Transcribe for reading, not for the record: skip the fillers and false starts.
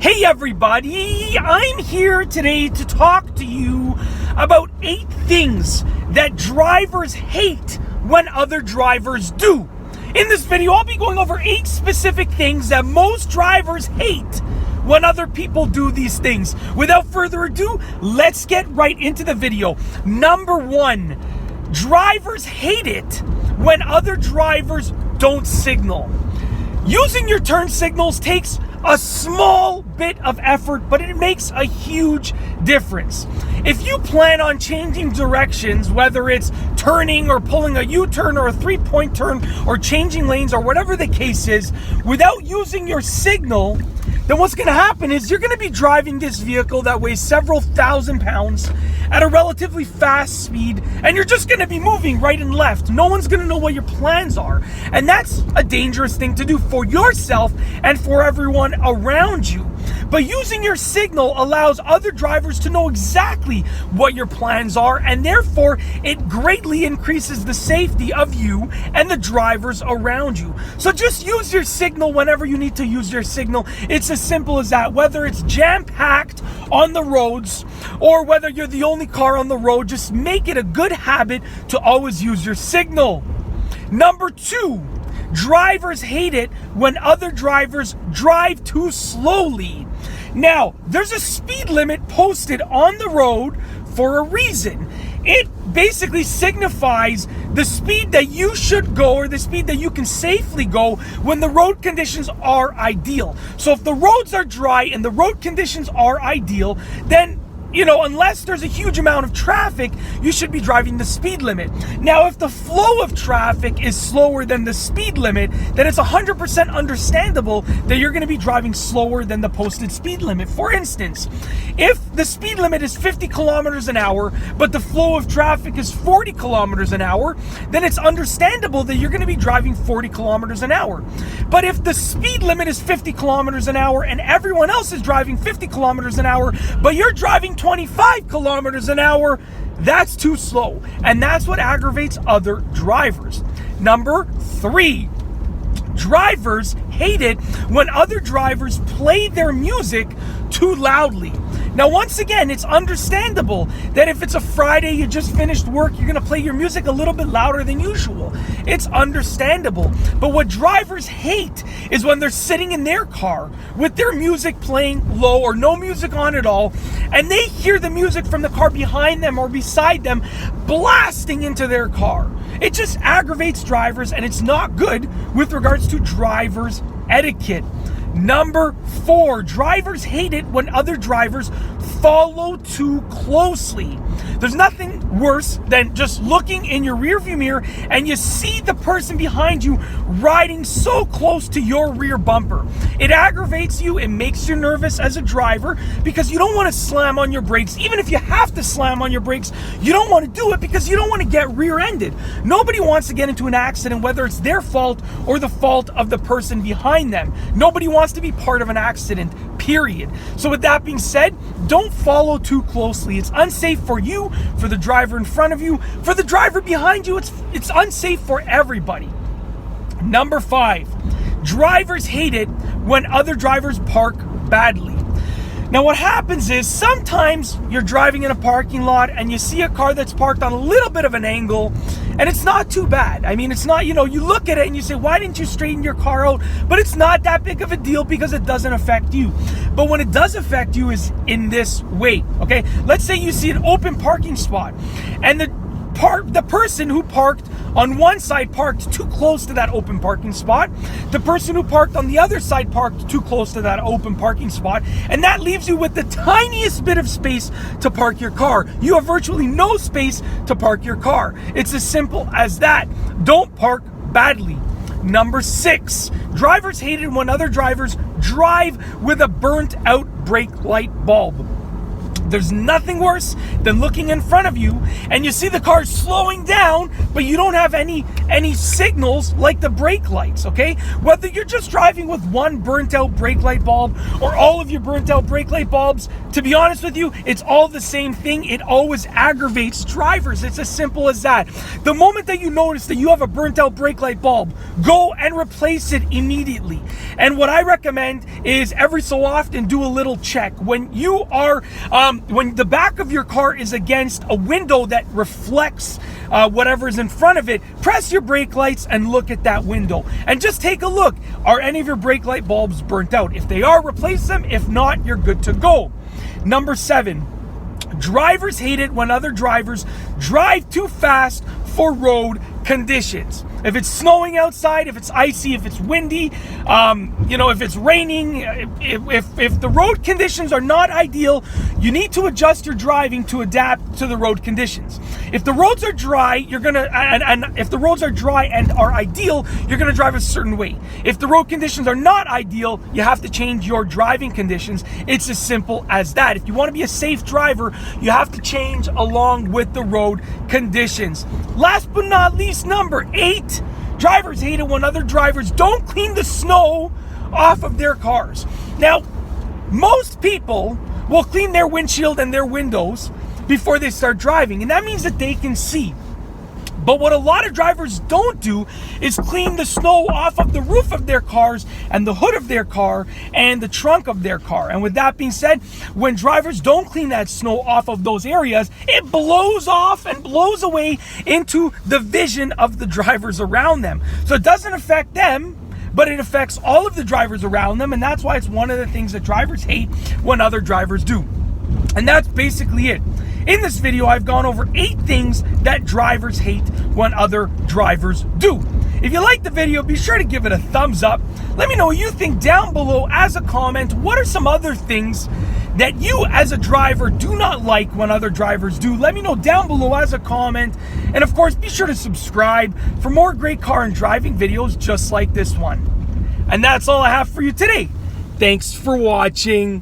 Hey everybody, I'm here today to talk to you about 8 things that drivers hate when other drivers do. In this video, I'll be going over 8 specific things that most drivers hate when other people do these things. Without further ado, let's get right into the video. Number 1, drivers hate it when other drivers don't signal. Using your turn signals takes a small bit of effort, but it makes a huge difference. If you plan on changing directions, whether it's turning or pulling a U-turn or a 3-point turn or changing lanes or whatever the case is, without using your signal, then what's going to happen is you're going to be driving this vehicle that weighs several thousand pounds at a relatively fast speed, and you're just going to be moving right and left. No one's going to know what your plans are, and that's a dangerous thing to do for yourself and for everyone around you. But using your signal allows other drivers to know exactly what your plans are, and therefore it greatly increases the safety of you and the drivers around you. So just use your signal whenever you need to use your signal. It's as simple as that. Whether it's jam-packed on the roads or whether you're the only car on the road, just make it a good habit to always use your signal. Number 2, drivers hate it when other drivers drive too slowly. Now, there's a speed limit posted on the road for a reason. It basically signifies the speed that you should go, or the speed that you can safely go when the road conditions are ideal. So if the roads are dry and the road conditions are ideal, then unless there's a huge amount of traffic, you should be driving the speed limit. Now, if the flow of traffic is slower than the speed limit, then it's 100% understandable that you're going to be driving slower than the posted speed limit. For instance, if the speed limit is 50 kilometers an hour, but the flow of traffic is 40 kilometers an hour, then it's understandable that you're going to be driving 40 kilometers an hour. But if the speed limit is 50 kilometers an hour and everyone else is driving 50 kilometers an hour, but you're driving 25 kilometers an hour, that's too slow. And that's what aggravates other drivers. Number 3, drivers hate it when other drivers play their music too loudly. Now, once again, it's understandable that if it's a Friday, you just finished work, you're going to play your music a little bit louder than usual. It's understandable. But what drivers hate is when they're sitting in their car with their music playing low or no music on at all, and they hear the music from the car behind them or beside them blasting into their car. It just aggravates drivers, and it's not good with regards to drivers' etiquette. Number 4, drivers hate it when other drivers follow too closely. There's nothing worse than just looking in your rearview mirror and you see the person behind you riding so close to your rear bumper. It aggravates you, it makes you nervous as a driver because you don't want to slam on your brakes. Even if you have to slam on your brakes, you don't want to do it because you don't want to get rear-ended. Nobody wants to get into an accident, whether it's their fault or the fault of the person behind them. Nobody wants to be part of an accident, period. So with that being said, don't follow too closely. It's unsafe for you, for the driver in front of you, for the driver behind you. It's unsafe for everybody. Number 5, drivers hate it when other drivers park badly. Now, what happens is sometimes you're driving in a parking lot and you see a car that's parked on a little bit of an angle, and it's not too bad. I mean, it's not, you look at it and you say, why didn't you straighten your car out? But it's not that big of a deal because it doesn't affect you. But when it does affect you is in this way, okay? Let's say you see an open parking spot and the person who parked on one side parked too close to that open parking spot. The person who parked on the other side parked too close to that open parking spot. And that leaves you with the tiniest bit of space to park your car. You have virtually no space to park your car. It's as simple as that. Don't park badly. Number 6, drivers hate it when other drivers drive with a burnt out brake light bulb. There's nothing worse than looking in front of you and you see the car slowing down, but you don't have any signals like the brake lights, okay? Whether you're just driving with one burnt out brake light bulb or all of your burnt out brake light bulbs, to be honest with you, it's all the same thing. It always aggravates drivers. It's as simple as that. The moment that you notice that you have a burnt out brake light bulb, go and replace it immediately. And what I recommend is every so often do a little check. When you are, when the back of your car is against a window that reflects whatever is in front of it, press your brake lights and look at that window. And just take a look. Are any of your brake light bulbs burnt out? If they are, replace them. If not, you're good to go. Number 7, drivers hate it when other drivers drive too fast for road conditions. If it's snowing outside, if it's icy, if it's windy, if it's raining, if the road conditions are not ideal, you need to adjust your driving to adapt to the road conditions. If the roads are dry, and if the roads are dry and are ideal, you're gonna drive a certain way. If the road conditions are not ideal, you have to change your driving conditions. It's as simple as that. If you want to be a safe driver, you have to change along with the road conditions. Last but not least, number 8, drivers hate it when other drivers don't clean the snow off of their cars. Now, most people will clean their windshield and their windows before they start driving, and that means that they can see. But what a lot of drivers don't do is clean the snow off of the roof of their cars and the hood of their car and the trunk of their car. And with that being said, when drivers don't clean that snow off of those areas, it blows off and blows away into the vision of the drivers around them. So it doesn't affect them, but it affects all of the drivers around them. And that's why it's one of the things that drivers hate when other drivers do. And that's basically it. In this video, I've gone over 8 things that drivers hate when other drivers do. If you like the video, be sure to give it a thumbs up. Let me know what you think down below as a comment. What are some other things that you as a driver do not like when other drivers do? Let me know down below as a comment. And of course, be sure to subscribe for more great car and driving videos just like this one. And that's all I have for you today. Thanks for watching.